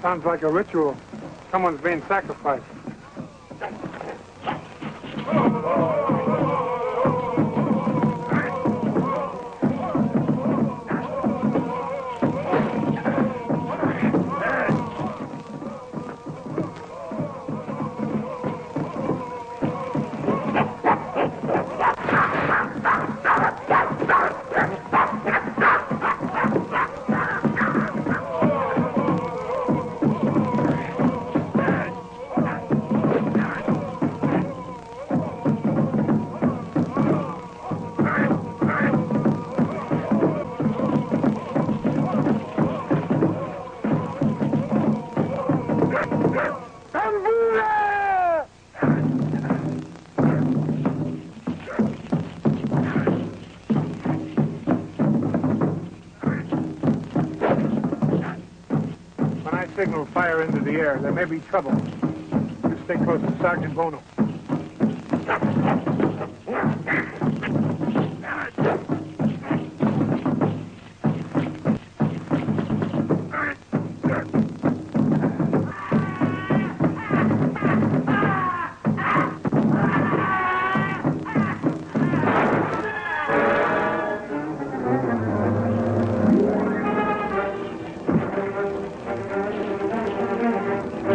Sounds like a ritual. Someone's being sacrificed. Signal fire into the air. There may be trouble. You stay close to Sergeant Bono.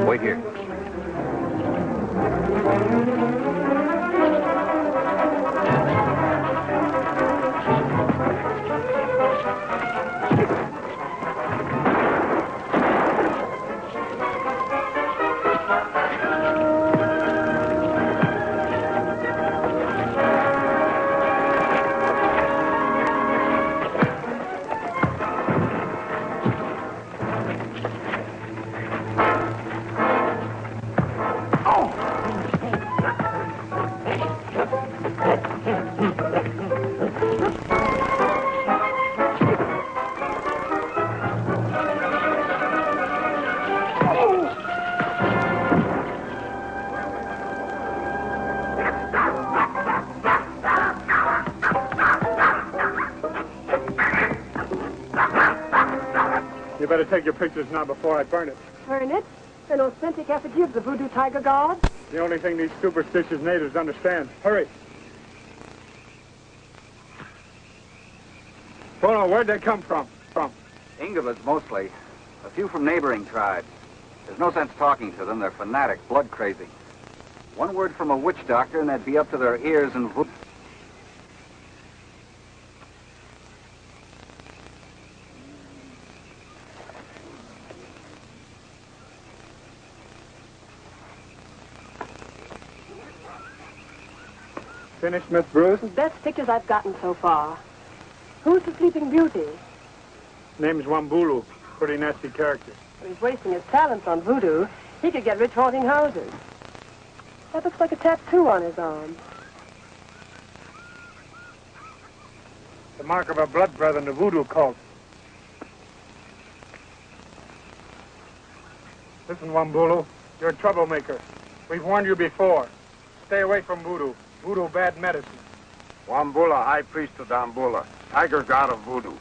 Wait here. You better take your pictures now before I burn it. Burn it? An authentic effigy of the voodoo tiger god? The only thing these superstitious natives understand. Hurry. Bono, where'd they come from? Ingolds, mostly. A few from neighboring tribes. There's no sense talking to them. They're fanatic, blood crazy. One word from a witch doctor and they'd be up to their ears in voodoo. Finished, Miss Bruce? Best pictures I've gotten so far. Who's the Sleeping Beauty? Name's Wambulu. Pretty nasty character. He's wasting his talents on voodoo. He could get rich haunting houses. That looks like a tattoo on his arm. The mark of a blood brother in the voodoo cult. Listen, Wambulu, you're a troublemaker. We've warned you before. Stay away from voodoo. Voodoo, bad medicine. Wambula, high priest of Dambula, tiger god of voodoo.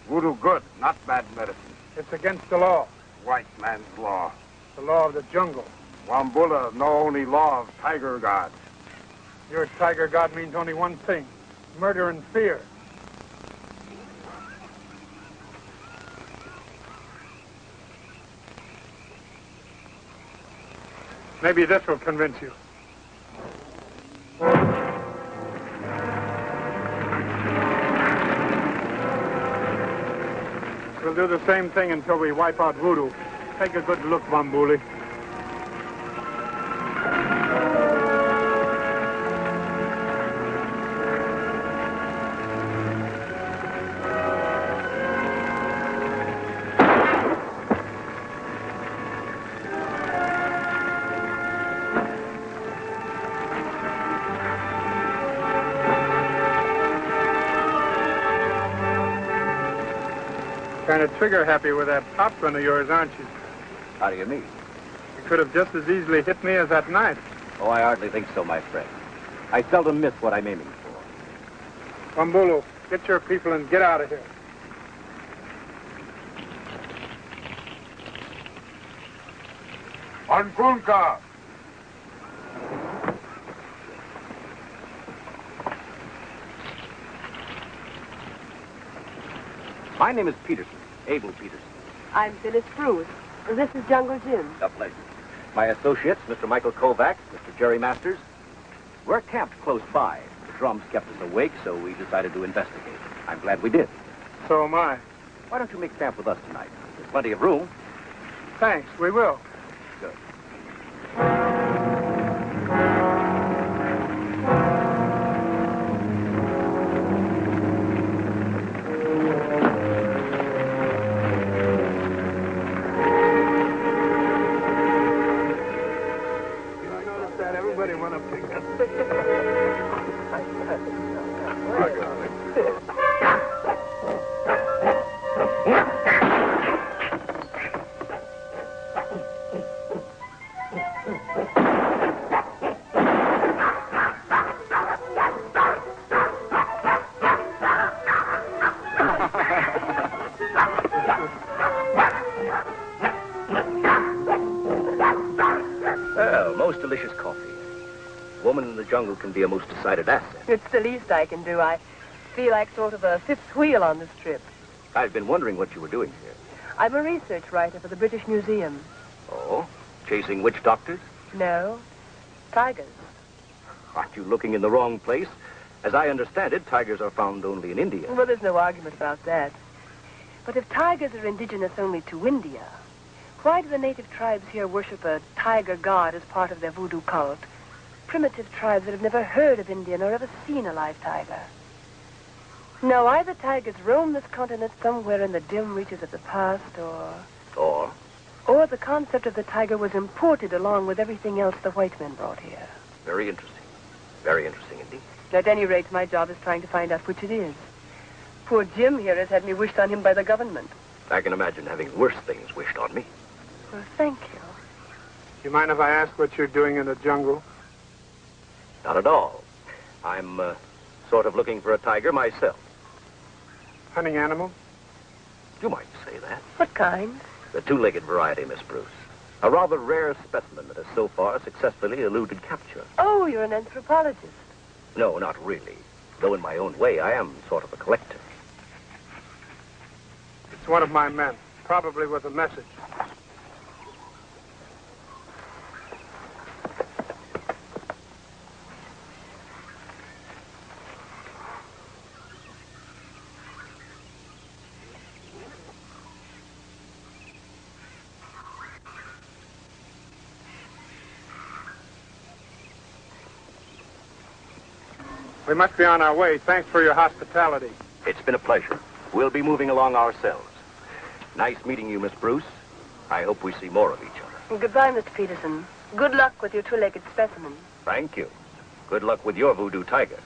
Voodoo good, not bad medicine. It's against the law. White man's law. The law of the jungle. Wambula know only law of tiger god. Your tiger god means only one thing. Murder and fear. Maybe this will convince you. We'll do the same thing until we wipe out voodoo. Take a good look, Wambuli. Kind of trigger-happy with that pop gun of yours, aren't you? How do you mean? You could have just as easily hit me as that knife. Oh, I hardly think so, my friend. I seldom miss what I'm aiming for. Wambulu, get your people and get out of here. Ankunka! My name is Peterson, Abel Peterson. I'm Phyllis Bruce. This is Jungle Jim. A pleasure. My associates, Mr. Michael Kovac, Mr. Jerry Masters. We're camped close by. The drums kept us awake, so we decided to investigate. I'm glad we did. So am I. Why don't you make camp with us tonight? There's plenty of room. Thanks, we will. Good. Everybody went up together. Well, most delicious coffee. A woman in the jungle can be a most decided asset. It's the least I can do. I feel like sort of a fifth wheel on this trip. I've been wondering what you were doing here. I'm a research writer for the British Museum. Oh? Chasing witch doctors? No, tigers. Aren't you looking in the wrong place? As I understand it, tigers are found only in India. Well, there's no argument about that. But if tigers are indigenous only to India, why do the native tribes here worship a tiger god as part of their voodoo cult? Primitive tribes that have never heard of India nor ever seen a live tiger. No, either tigers roam this continent somewhere in the dim reaches of the past, or the concept of the tiger was imported along with everything else the white men brought here. Very interesting. Very interesting indeed. At any rate, my job is trying to find out which it is. Poor Jim here has had me wished on him by the government. I can imagine having worse things wished on me. Well, thank you. You mind if I ask what you're doing in the jungle? Not at all. I'm sort of looking for a tiger myself. Hunting animals? You might say that. What kind? The two-legged variety, Miss Bruce. A rather rare specimen that has so far successfully eluded capture. Oh, you're an anthropologist. No, not really. Though in my own way, I am sort of a collector. It's one of my men, probably with a message. We must be on our way. Thanks for your hospitality. It's been a pleasure. We'll be moving along ourselves. Nice meeting you, Miss Bruce. I hope we see more of each other. Well, goodbye, Mr. Peterson. Good luck with your two-legged specimen. Thank you. Good luck with your voodoo tiger.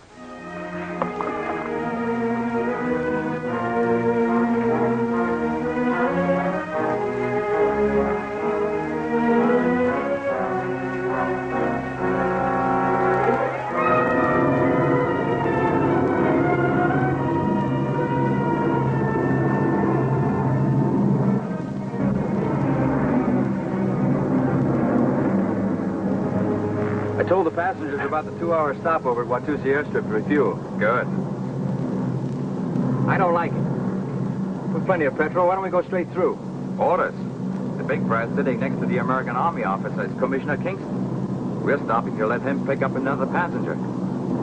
I told the passengers about the 2-hour stopover at Watusi airstrip to refuel. Good. I don't like it. With plenty of petrol, why don't we go straight through? Orders. The big brass sitting next to the American Army office is Commissioner Kingston. We're stopping to let him pick up another passenger.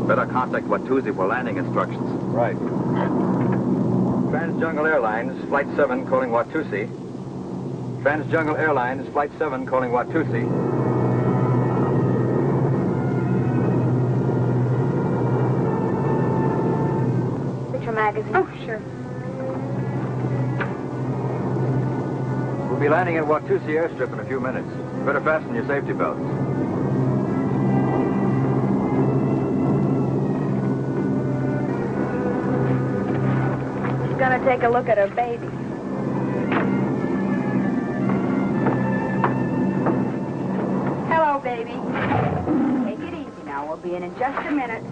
Better contact Watusi for landing instructions. Right. Transjungle Airlines, Flight 7, calling Watusi. Transjungle Airlines, Flight 7, calling Watusi. Magazine. Oh, sure. We'll be landing at Watusi airstrip in a few minutes. Better fasten your safety belts. She's gonna take a look at her baby. Hello, baby. Take it easy now. We'll be in just a minute.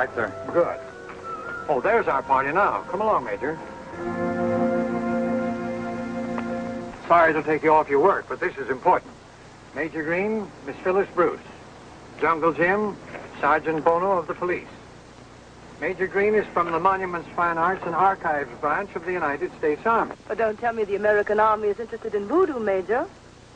right, sir. Good. Oh, there's our party now. Come along, Major. Sorry to take you off your work, but this is important. Major Green, Miss Phyllis Bruce. Jungle Jim, Sergeant Bono of the police. Major Green is from the Monuments, Fine Arts, and Archives branch of the United States Army. But don't tell me the American Army is interested in voodoo, Major.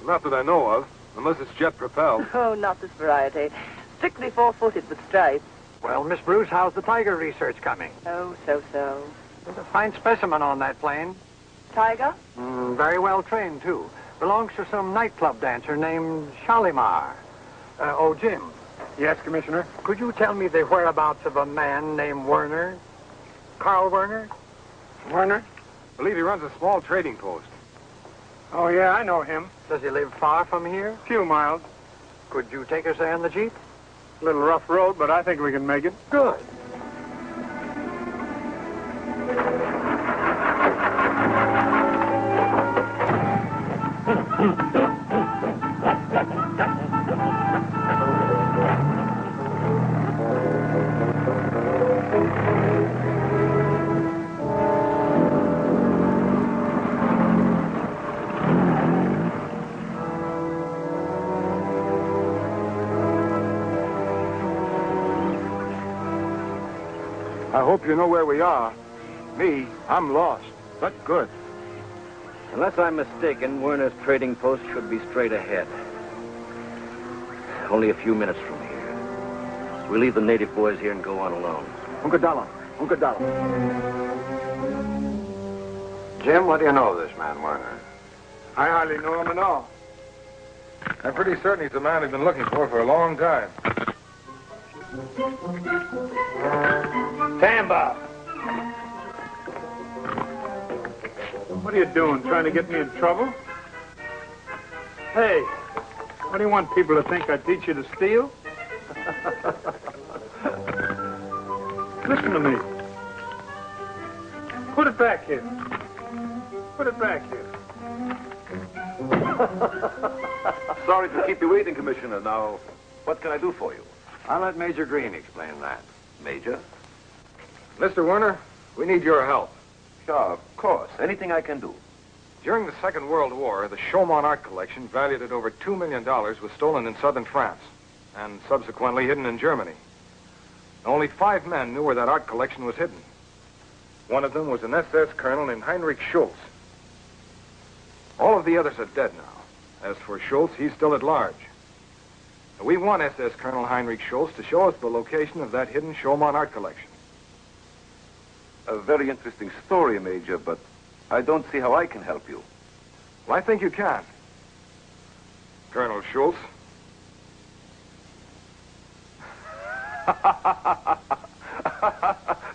Not that I know of, unless it's jet-propelled. Oh, not this variety. Strictly four-footed with stripes. Well, Miss Bruce, how's the tiger research coming? Oh, so-so. There's a fine specimen on that plane. Tiger? Very well trained, too. Belongs to some nightclub dancer named Shalimar. Jim. Yes, Commissioner? Could you tell me the whereabouts of a man named Werner? Carl Werner? Werner? I believe he runs a small trading post. Oh, yeah, I know him. Does he live far from here? A few miles. Could you take us there in the Jeep? A little rough road, but I think we can make it. Good. I hope you know where we are. Me, I'm lost. But good. Unless I'm mistaken, Werner's trading post should be straight ahead. Only a few minutes from here. We'll leave the native boys here and go on alone. Unkadala. Jim, what do you know of this man, Werner? I hardly know him at all. I'm pretty certain he's the man we've been looking for a long time. Tamba! What are you doing? Trying to get me in trouble? Hey, what do you want people to think? I teach you to steal? Listen to me. Put it back here. Put it back here. Sorry to keep you waiting, Commissioner. Now, what can I do for you? I'll let Major Green explain that. Major? Mr. Werner, we need your help. Sure, of course. Anything I can do. During the Second World War, the Chaumont art collection, valued at over $2 million, was stolen in southern France and subsequently hidden in Germany. Only 5 men knew where that art collection was hidden. One of them was an SS colonel named Heinrich Schultz. All of the others are dead now. As for Schultz, he's still at large. We want SS Colonel Heinrich Schultz to show us the location of that hidden Chaumont art collection. A very interesting story, Major, but I don't see how I can help you. Well, I think you can. Colonel Schultz.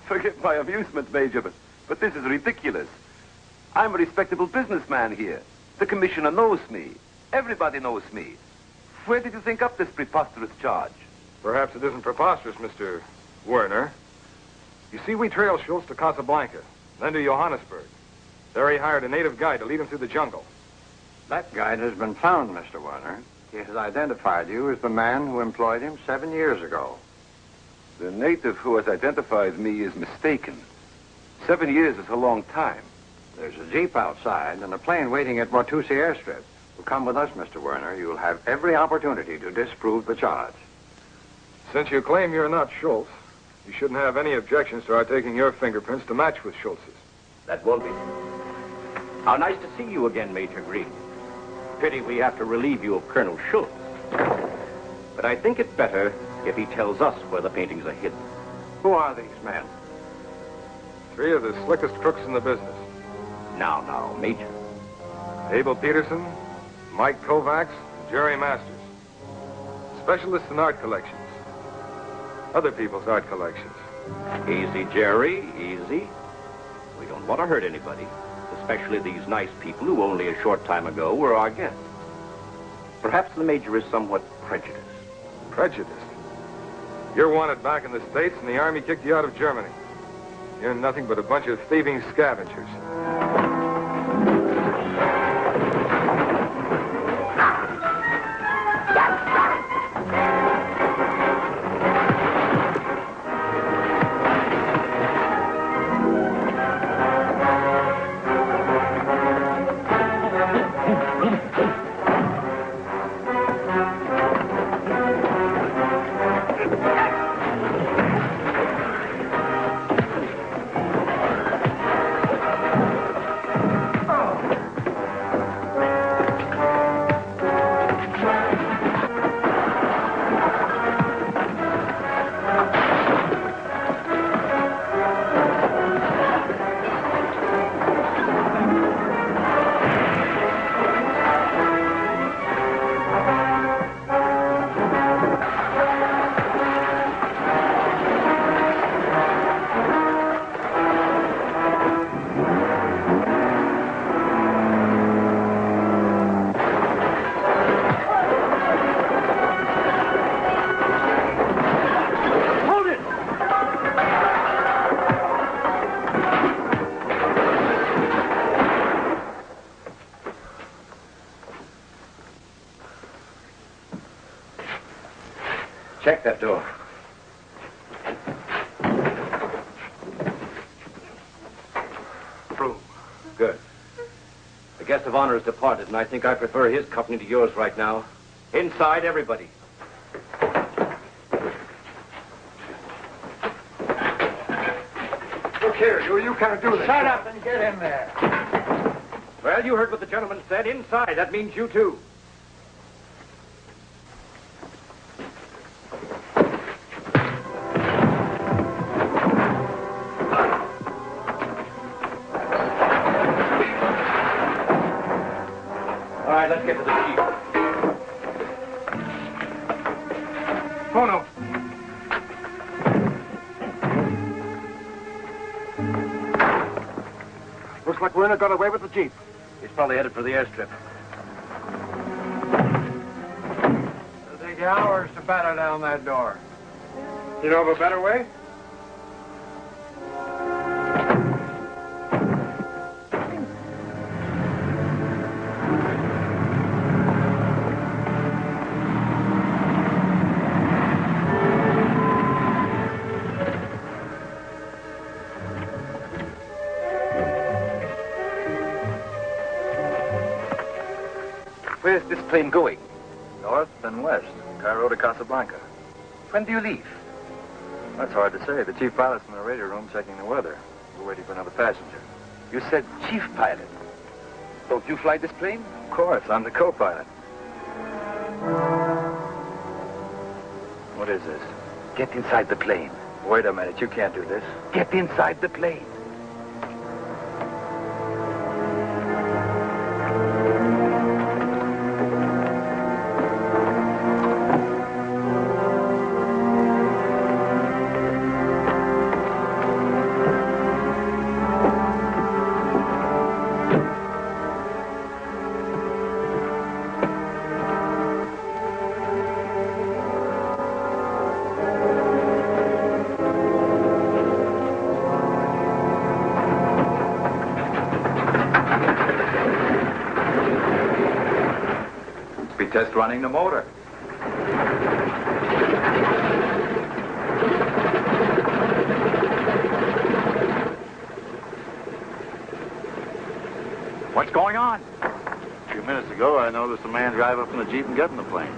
Forgive my amusement, Major, but this is ridiculous. I'm a respectable businessman here. The commissioner knows me. Everybody knows me. Where did you think up this preposterous charge? Perhaps it isn't preposterous, Mr. Werner. You see, we trailed Schultz to Casablanca, then to Johannesburg. There he hired a native guide to lead him through the jungle. That guide has been found, Mr. Werner. He has identified you as the man who employed him 7 years ago. The native who has identified me is mistaken. 7 years is a long time. There's a jeep outside and a plane waiting at Watusi airstrip. Well, come with us, Mr. Werner. You'll have every opportunity to disprove the charge. Since you claim you're not Schultz, you shouldn't have any objections to our taking your fingerprints to match with Schultz's. That won't be. How nice to see you again, Major Green. Pity we have to relieve you of Colonel Schultz. But I think it better if he tells us where the paintings are hidden. Who are these men? 3 of the slickest crooks in the business. Now, Major. Abel Peterson, Mike Kovacs, and Jerry Masters. Specialists in art collections. Other people's art collections. Easy, Jerry, easy. We don't want to hurt anybody, especially these nice people who only a short time ago were our guests. Perhaps the Major is somewhat prejudiced. Prejudiced? You're wanted back in the States, and the Army kicked you out of Germany. You're nothing but a bunch of thieving scavengers. Check that door. Through. Good. The guest of honor has departed, and I think I prefer his company to yours right now. Inside, everybody. Look here, you can't do this. Shut up and get in there. Well, you heard what the gentleman said. Inside, that means you too. All right, let's get to the jeep. Bono. Looks like Werner got away with the Jeep. He's probably headed for the airstrip. It'll take you hours to batter down that door. You know of a better way? Where's this plane going? North and west. Cairo to Casablanca. When do you leave? That's hard to say. The chief pilot's in the radio room checking the weather. We're waiting for another passenger. You said chief pilot. Don't you fly this plane? Of course. I'm the co-pilot. What is this? Get inside the plane. Wait a minute. You can't do this. Get inside the plane. Test running the motor. What's going on? A few minutes ago, I noticed a man drive up in the Jeep and get in the plane.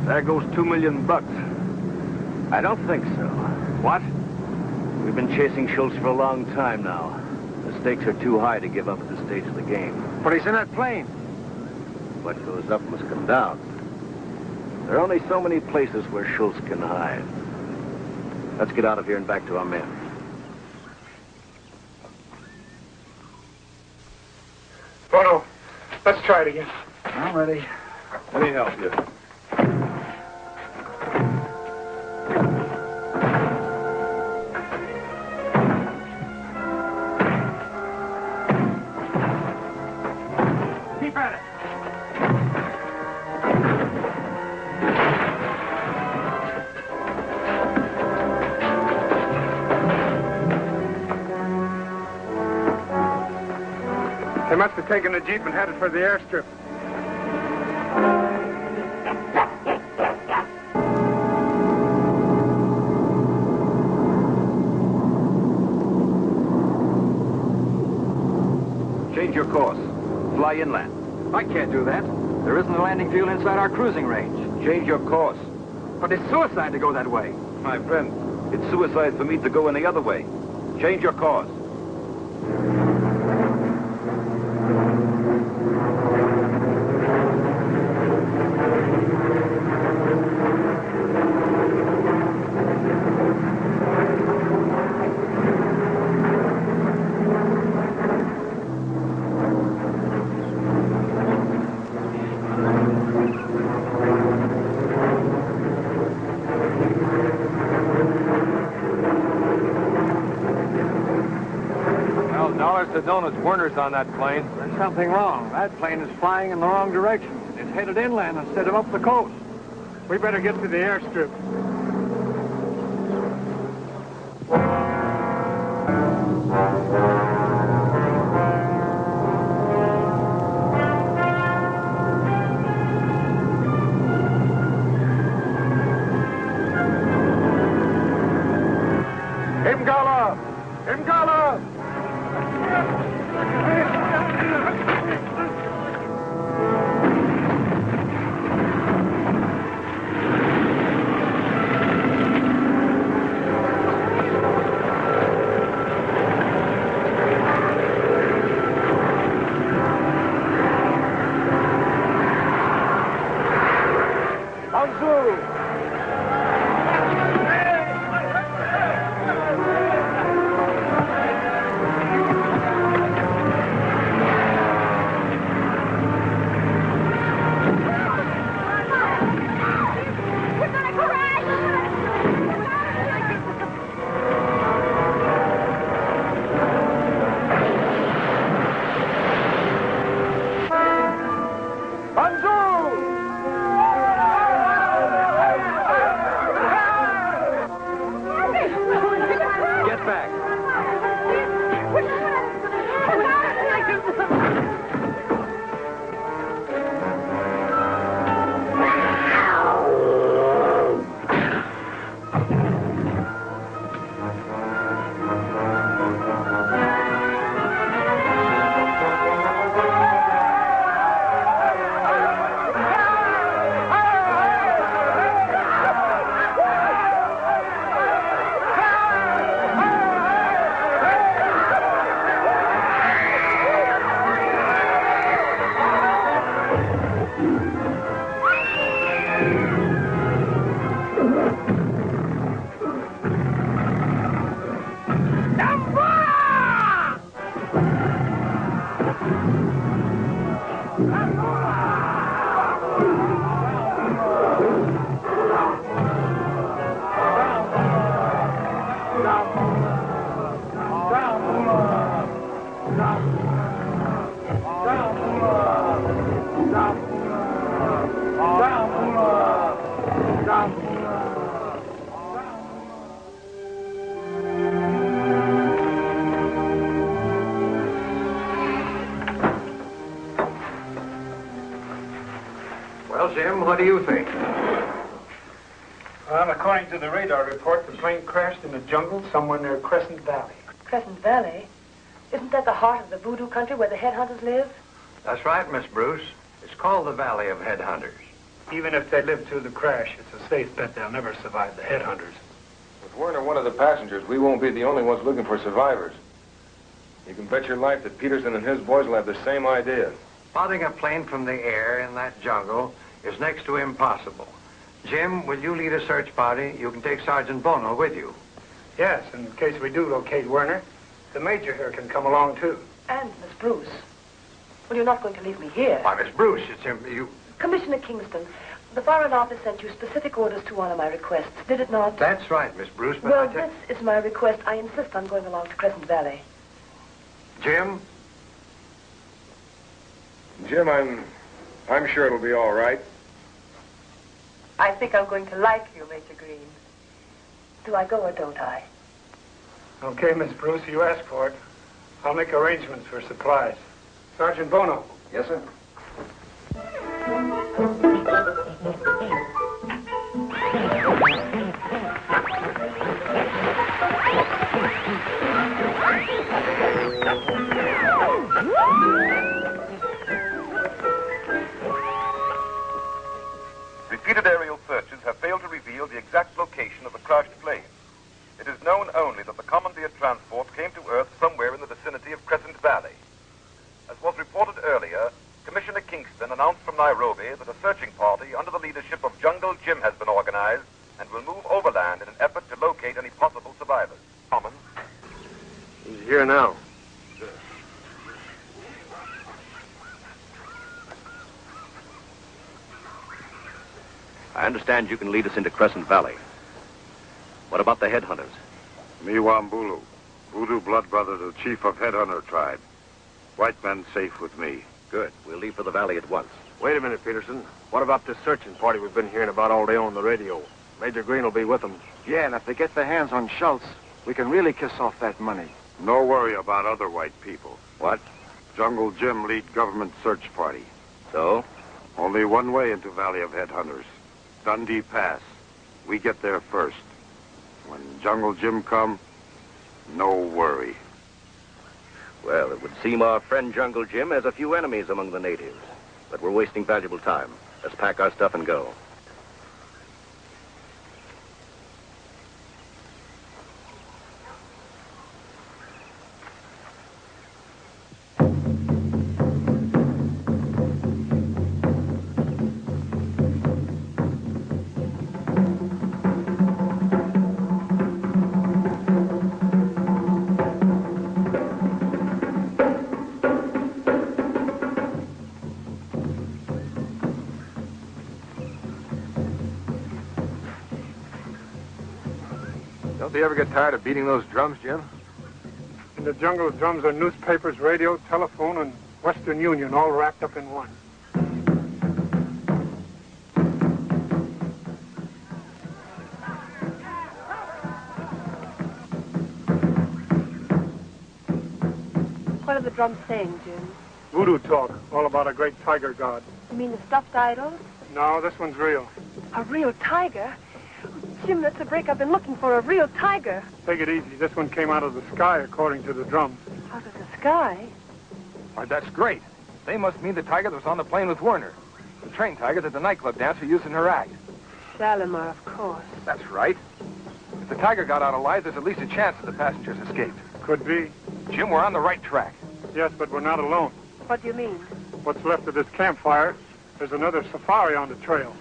There goes $2 million. I don't think so. What? We've been chasing Schultz for a long time now. The stakes are too high to give up at this stage of the game. But he's in that plane. What goes up must come down. There are only so many places where Schultz can hide. Let's get out of here and back to our men. Bono, let's try it again. I'm ready. Let me help you. Keep at it. They must have taken the Jeep and headed for the airstrip. Change your course. Fly inland. I can't do that. There isn't a landing field inside our cruising range. Change your course. But it's suicide to go that way. My friend, it's suicide for me to go any other way. Change your course. have known it's Werner's on that plane. There's something wrong. That plane is flying in the wrong direction. It's headed inland instead of up the coast. We better get to the airstrip. Imgala! Imgala! Well, Jim, what do you think? Well, according to the radar report, the plane crashed in the jungle somewhere near Crescent Valley. Crescent Valley? Isn't that the heart of the voodoo country where the headhunters live? That's right, Miss Bruce. It's called the Valley of Headhunters. Even if they live through the crash, it's a safe bet they'll never survive the headhunters. With Werner one of the passengers, we won't be the only ones looking for survivors. You can bet your life that Peterson and his boys will have the same idea. Spotting a plane from the air in that jungle is next to impossible. Jim, will you lead a search party? You can take Sergeant Bono with you. Yes, in case we do locate Werner, the major here can come along, too. And Miss Bruce. Well, you're not going to leave me here. Why, Miss Bruce, it's you... Commissioner Kingston, the Foreign Office sent you specific orders to honor my requests, did it not? That's right, Miss Bruce, but well, this is my request. I insist on going along to Crescent Valley. Jim? Jim, I'm sure it'll be all right. I think I'm going to like you, Major Green. Do I go or don't I? Okay, Miss Bruce, you asked for it. I'll make arrangements for supplies. Sergeant Bono. Yes, sir. Repeated aerial searches have failed to reveal the exact location of the crashed plane. It is known only that the commandeered transport came to Earth somewhere in the vicinity of Crescent Valley. As was reported earlier, Commissioner Kingston announced from Nairobi that a searching party under the leadership of Jungle Jim has been organized and will move overland in an effort to locate any possible survivors. Common. He's here now. I understand you can lead us into Crescent Valley. What about the headhunters? Miwambulu, voodoo blood brother to the chief of headhunter tribe. White men safe with me. Good. We'll leave for the valley at once. Wait a minute, Peterson. What about this searching party we've been hearing about all day on the radio? Major Green will be with them. Yeah, and if they get their hands on Schultz, we can really kiss off that money. No worry about other white people. What? Jungle Jim lead government search party. So? Only one way into Valley of Headhunters. Dundee Pass. We get there first. When Jungle Jim come, no worry. Well, it would seem our friend Jungle Jim has a few enemies among the natives. But we're wasting valuable time. Let's pack our stuff and go. Don't they ever get tired of beating those drums, Jim? In the jungle, drums are newspapers, radio, telephone, and Western Union all wrapped up in one. What are the drums saying, Jim? Voodoo talk, all about a great tiger god. You mean the stuffed idols? No, this one's real. A real tiger? Jim, that's a break. I've been looking for a real tiger. Take it easy. This one came out of the sky, according to the drums. Out of the sky? Why, that's great. They must mean the tiger that was on the plane with Werner. The train tiger that the nightclub dancer used in her act. Shalimar, of course. That's right. If the tiger got out alive, there's at least a chance that the passengers escaped. Could be. Jim, we're on the right track. Yes, but we're not alone. What do you mean? What's left of this campfire, there's another safari on the trail.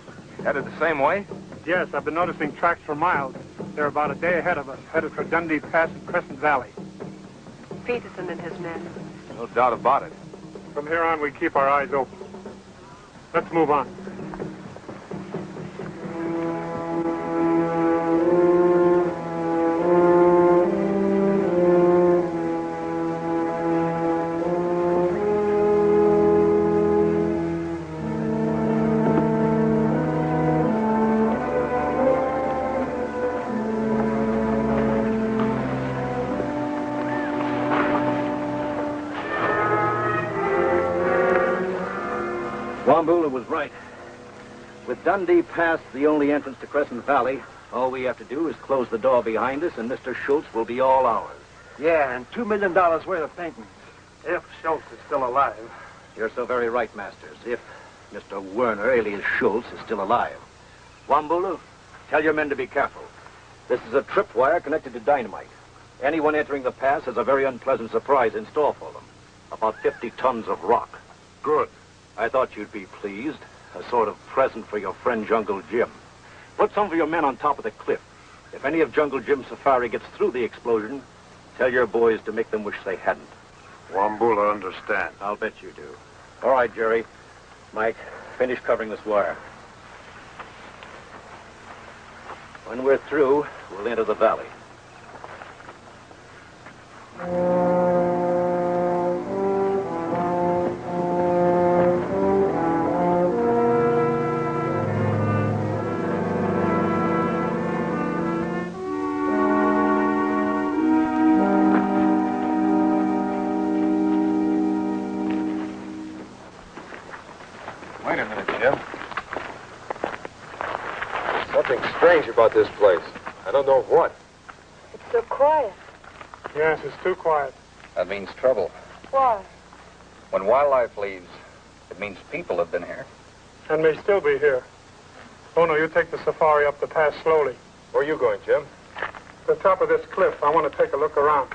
Headed the same way? Yes, I've been noticing tracks for miles. They're about a day ahead of us, headed for Dundee Pass and Crescent Valley. Peterson and his men. No doubt about it. From here on, we keep our eyes open. Let's move on. Wambula was right. With Dundee Pass the only entrance to Crescent Valley, all we have to do is close the door behind us, and Mr. Schultz will be all ours. Yeah, and $2 million worth of paintings. If Schultz is still alive. You're so very right, Masters. If Mr. Werner, alias Schultz, is still alive. Wambula, tell your men to be careful. This is a tripwire connected to dynamite. Anyone entering the pass has a very unpleasant surprise in store for them. About 50 tons of rock. Good. I thought you'd be pleased. A sort of present for your friend Jungle Jim. Put some of your men on top of the cliff. If any of Jungle Jim's safari gets through the explosion, tell your boys to make them wish they hadn't. Wambula understand. I'll bet you do. All right, Jerry. Mike, finish covering this wire. When we're through, we'll enter the valley. Wait a minute, Jim. Something strange about this place. I don't know what. It's so quiet. Yes, it's too quiet. That means trouble. Why? When wildlife leaves, it means people have been here. And may still be here. Oh, no, you take the safari up the pass slowly. Where are you going, Jim? To the top of this cliff. I want to take a look around.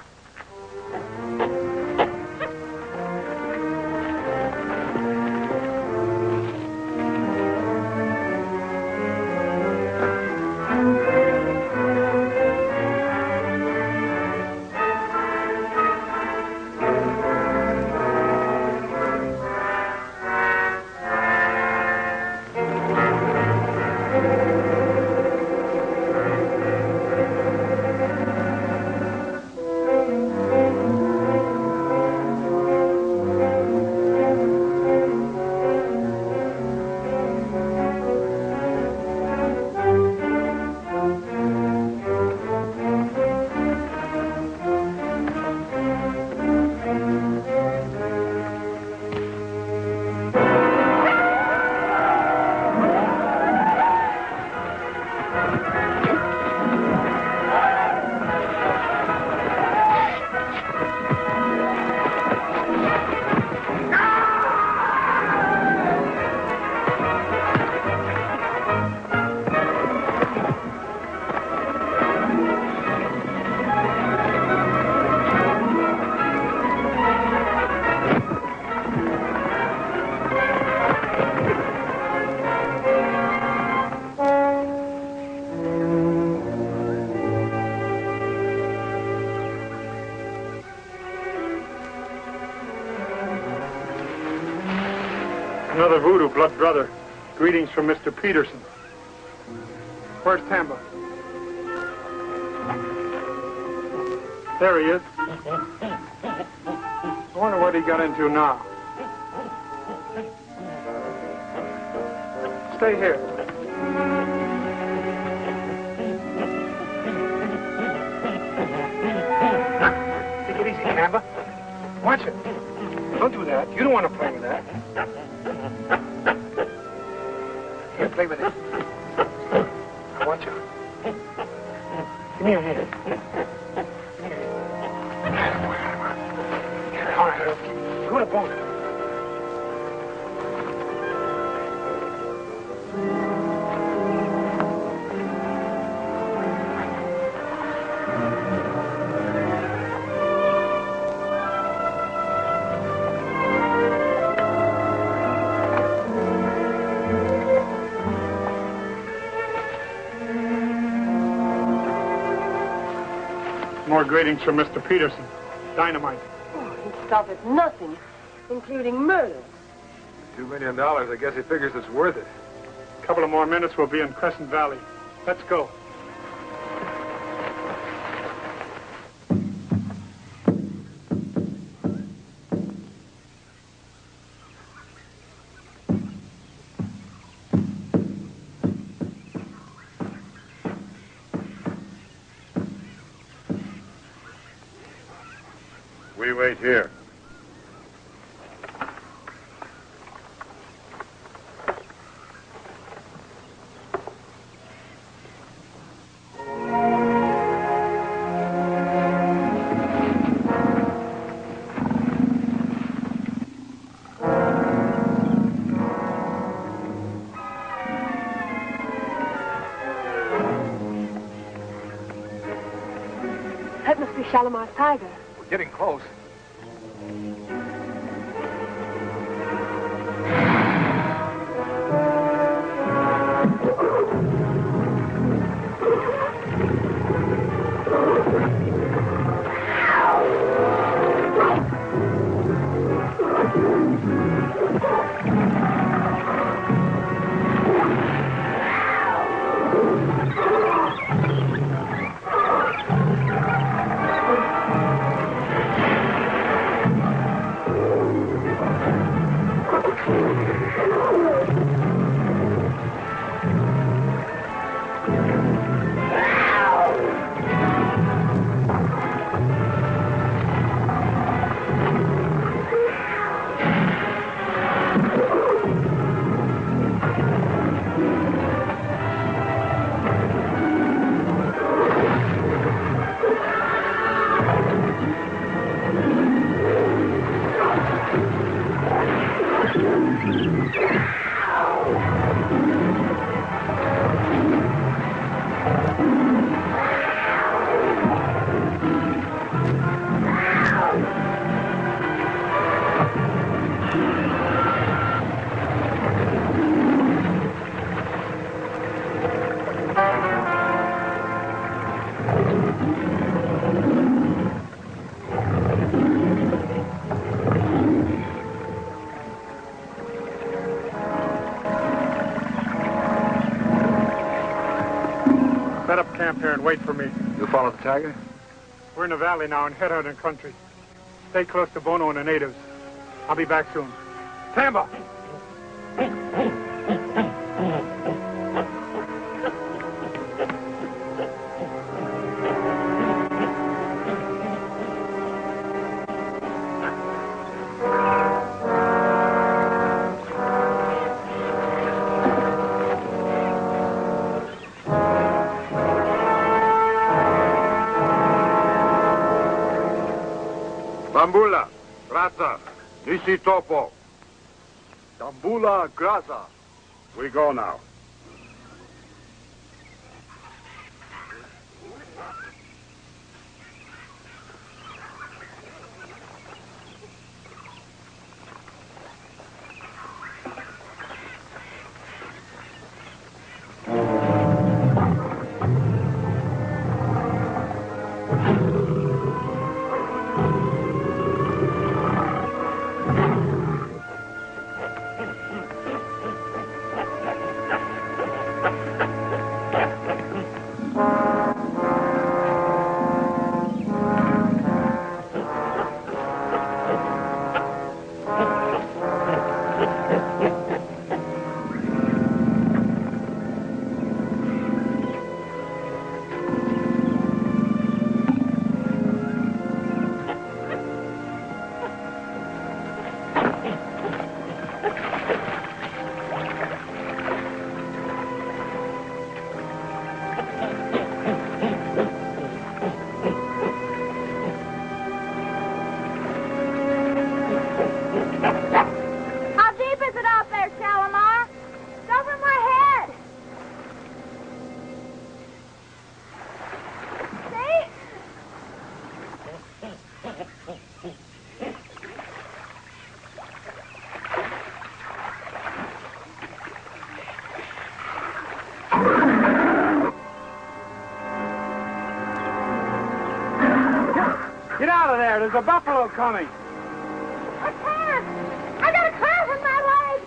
Another voodoo blood brother. Greetings from Mr. Peterson. Where's Tamba? There he is. I wonder what he got into now. Stay here. Take it easy, Tamba. Watch it. Don't do that. You don't want to play with that. Here, play with it. Now watch out. Give me your hand. Give me your hand. All right, okay. Go to Bono. More greetings from Mr. Peterson. Dynamite. Oh, he'd stop at nothing, including murder. $2 million, I guess he figures it's worth it. A couple of more minutes, we'll be in Crescent Valley. Let's go. We wait here. That must be Shalimar's Tiger. We're getting close. Set up camp here and wait for me. You'll follow the Tiger? We're in the valley now in headhunting country. Stay close to Bono and the natives. I'll be back soon. Tamba! Bambula, Graza, Nisi Topo. Dambula Graza. We go now. Get out of there. There's a buffalo coming. I can't. I got a cramp in my leg.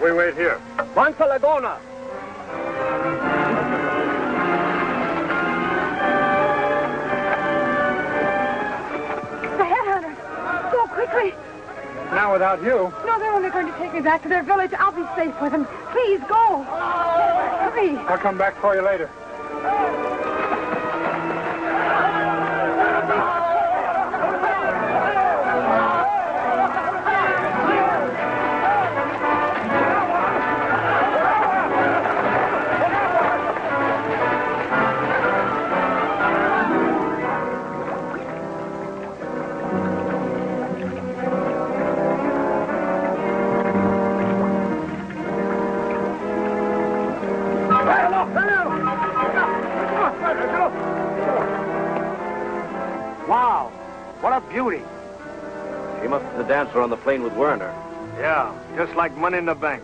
We wait here. Manca Laguna. The headhunters. Go quickly. Now without you. No, they're only going to take me back to their village. I'll be safe with them. Please, go. Hurry. I'll come back for you later. Wow, what a beauty. She must be the dancer on the plane with Werner. Yeah, just like money in the bank.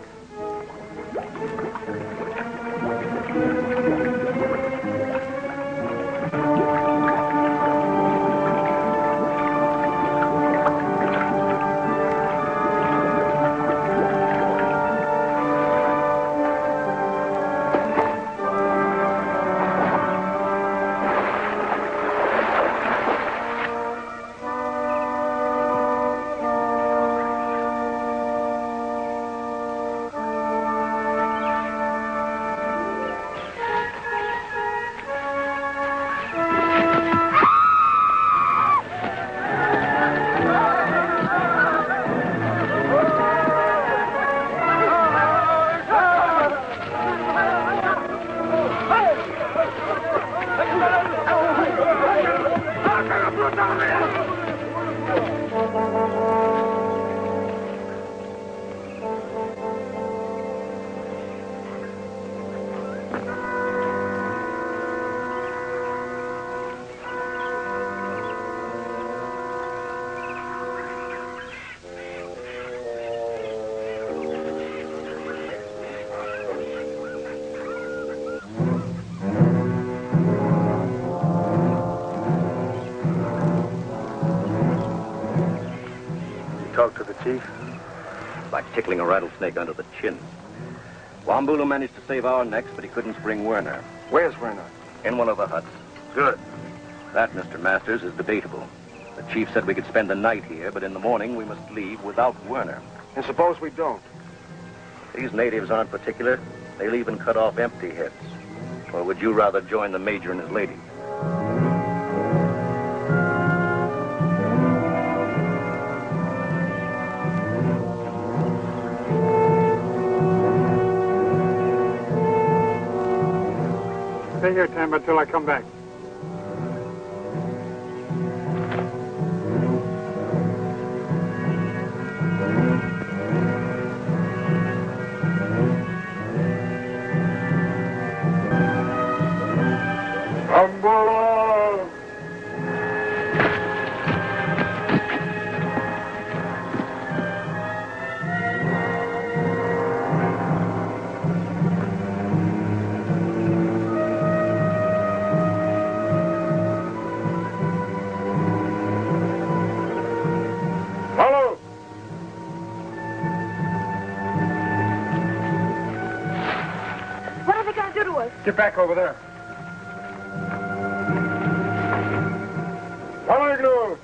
Talk to the chief? Like tickling a rattlesnake under the chin. Wambulu managed to save our necks, but he couldn't bring Werner. Where's Werner? In one of the huts. Good. That, Mr. Masters, is debatable. The chief said we could spend the night here, but in the morning we must leave without Werner. And suppose we don't? These natives aren't particular. They'll even cut off empty heads. Or would you rather join the major and his lady? Stay here, Tam, until I come back. Get back over there. Tigre!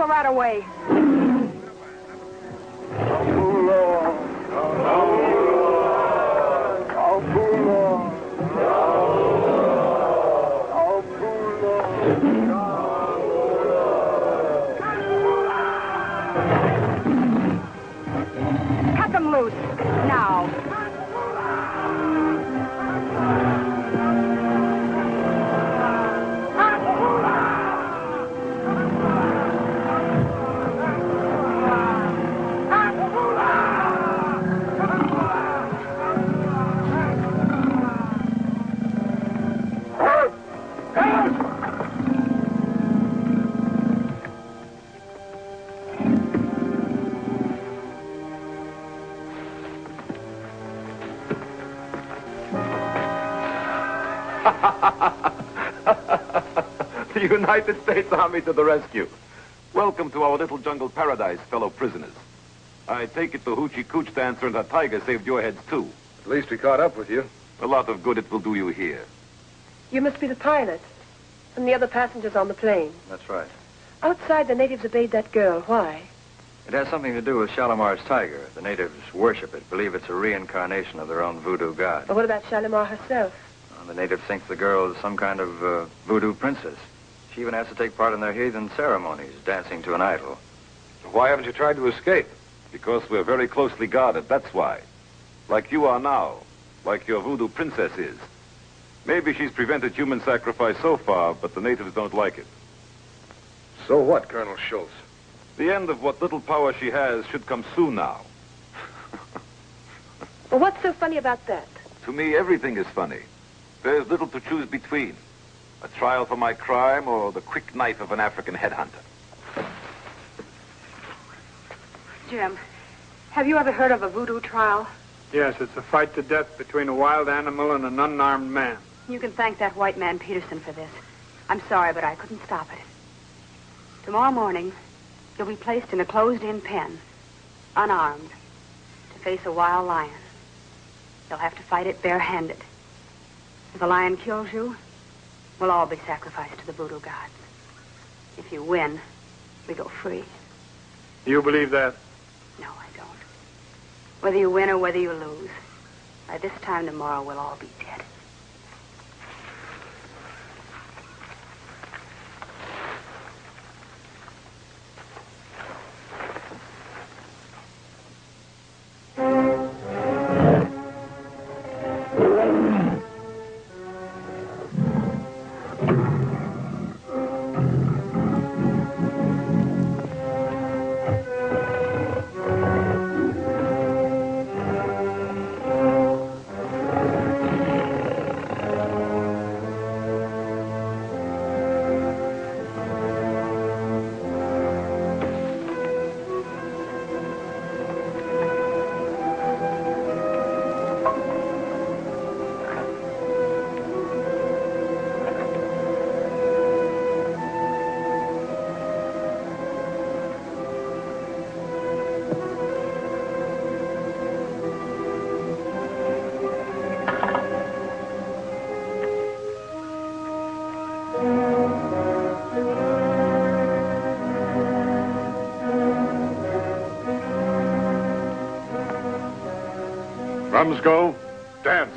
Right away. Cut them loose. Now. The United States Army to the rescue. Welcome to our little jungle paradise, fellow prisoners. I take it the hoochie cooch dancer and her tiger saved your heads, too. At least we caught up with you. A lot of good it will do you here. You must be the pilot and the other passengers on the plane. That's right. Outside, the natives obeyed that girl. Why? It has something to do with Shalimar's tiger. The natives worship it, believe it's a reincarnation of their own voodoo god. But what about Shalimar herself? The natives think the girl is some kind of voodoo princess. She even has to take part in their heathen ceremonies, dancing to an idol. Why haven't you tried to escape? Because we're very closely guarded, that's why. Like you are now. Like your voodoo princess is. Maybe she's prevented human sacrifice so far, but the natives don't like it. So what, Colonel Schultz? The end of what little power she has should come soon now. Well, what's so funny about that? To me, everything is funny. There's little to choose between. A trial for my crime or the quick knife of an African headhunter. Jim, have you ever heard of a voodoo trial? Yes, it's a fight to death between a wild animal and an unarmed man. You can thank that white man Peterson for this. I'm sorry, but I couldn't stop it. Tomorrow morning, you'll be placed in a closed-in pen, unarmed, to face a wild lion. You'll have to fight it barehanded. If the lion kills you, we'll all be sacrificed to the voodoo gods. If you win, we go free. You believe that? No, I don't. Whether you win or whether you lose, by this time tomorrow, we'll all be dead. Drums go. Dance.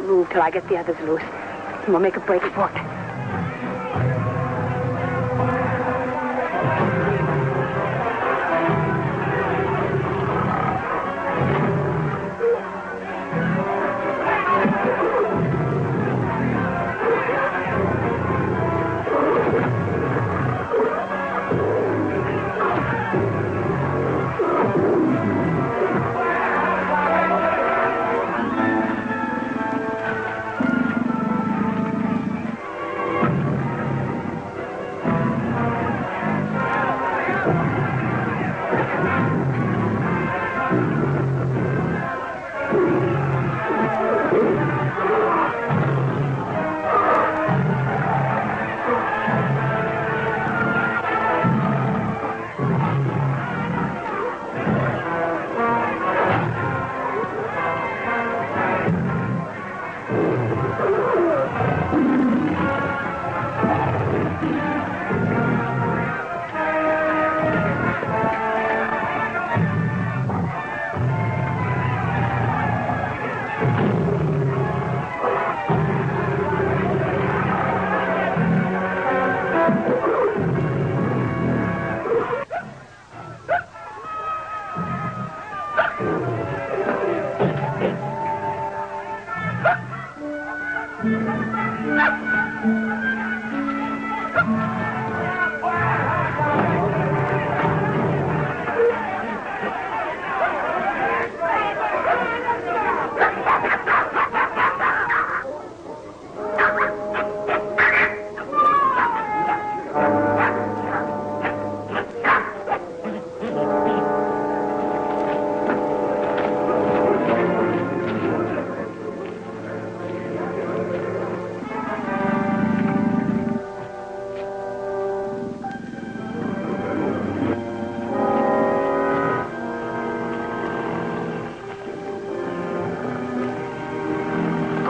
Don't move till I get the others loose. And we'll make a break for it.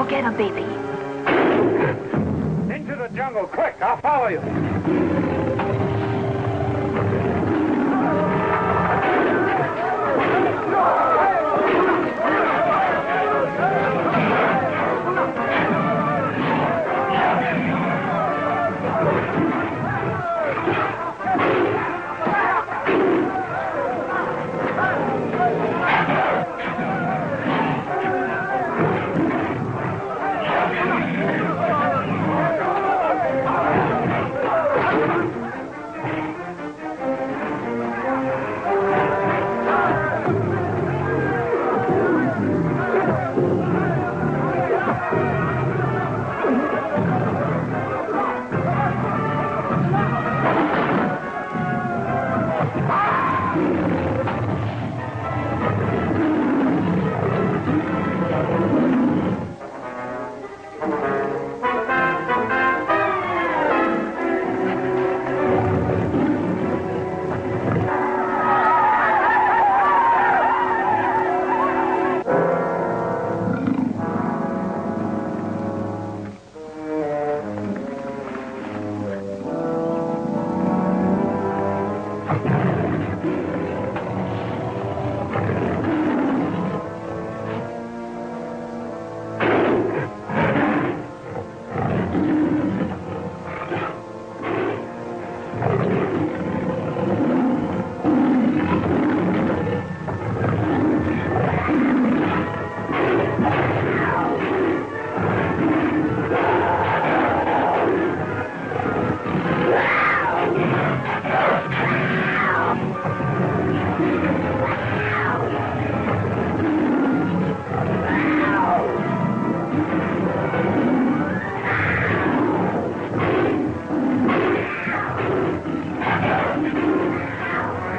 Get him, baby. Into the jungle, quick! I'll follow you.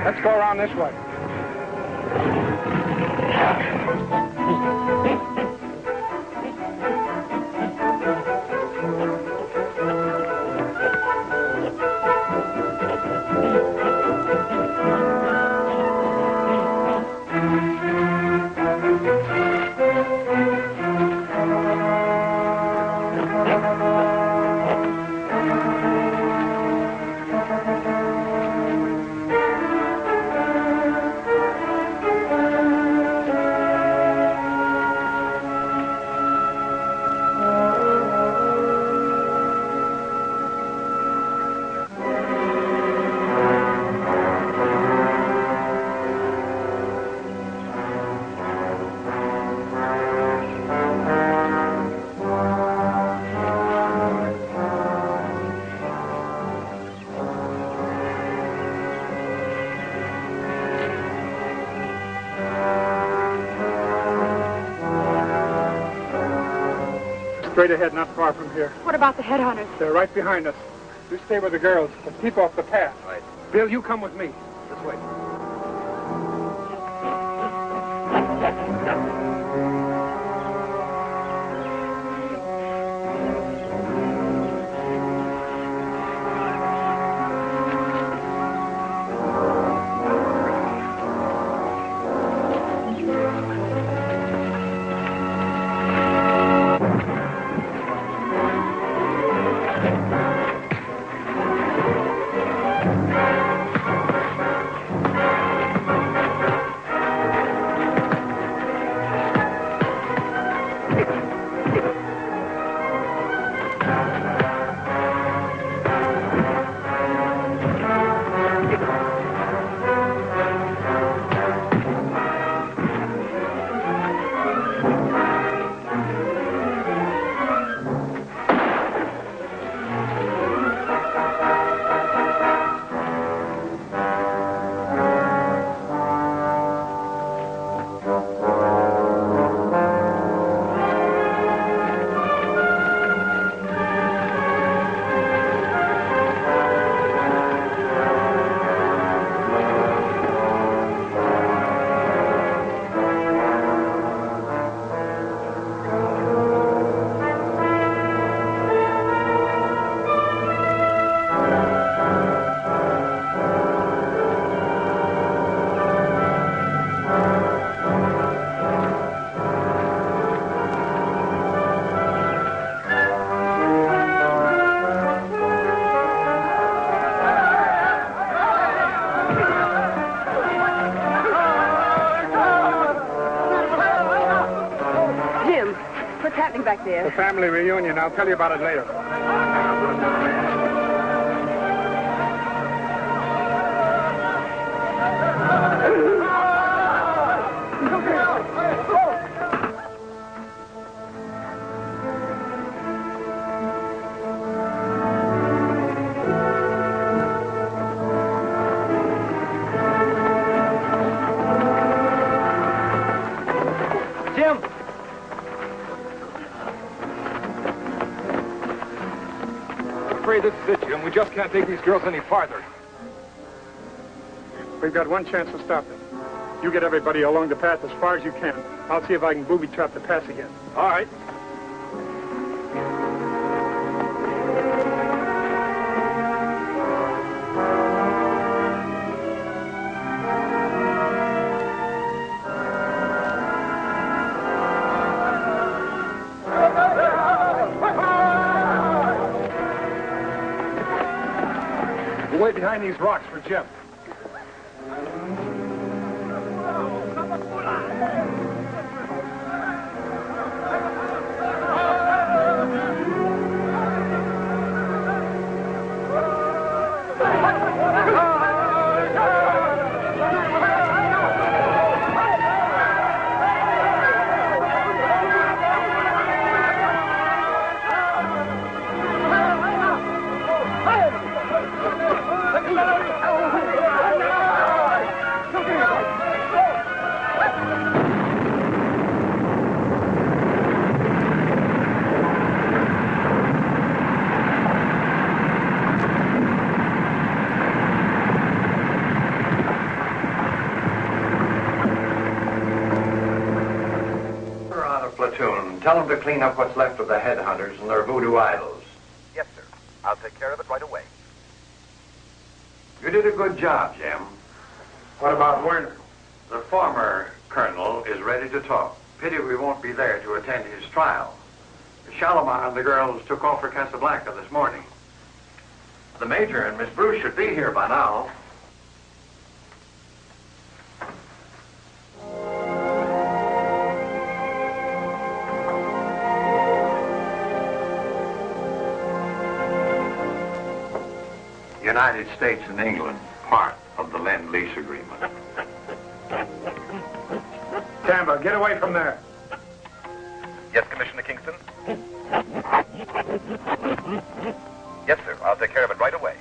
Let's go around this way. Straight ahead, not far from here. What about the headhunters? They're right behind us. You stay with the girls, but keep off the path. Right. Bill, you come with me. This way. Back there. The family reunion. I'll tell you about it later. Jim! I'm afraid this is it, Jim. We just can't take these girls any farther. We've got one chance to stop them. You get everybody along the path as far as you can. I'll see if I can booby-trap the pass again. All right. We'll wait behind these rocks for Jim. Tell them to clean up what's left of the headhunters and their voodoo idols. Yes, sir. I'll take care of it right away. You did a good job, Jim. What about Werner? The former colonel is ready to talk. Pity we won't be there to attend his trial. Shalimar and the girls took off for Casablanca this morning. The major and Miss Bruce should be here by now. United States and England, part of the Lend-Lease Agreement. Tamba, get away from there. Yes, Commissioner Kingston? Yes, sir. I'll take care of it right away.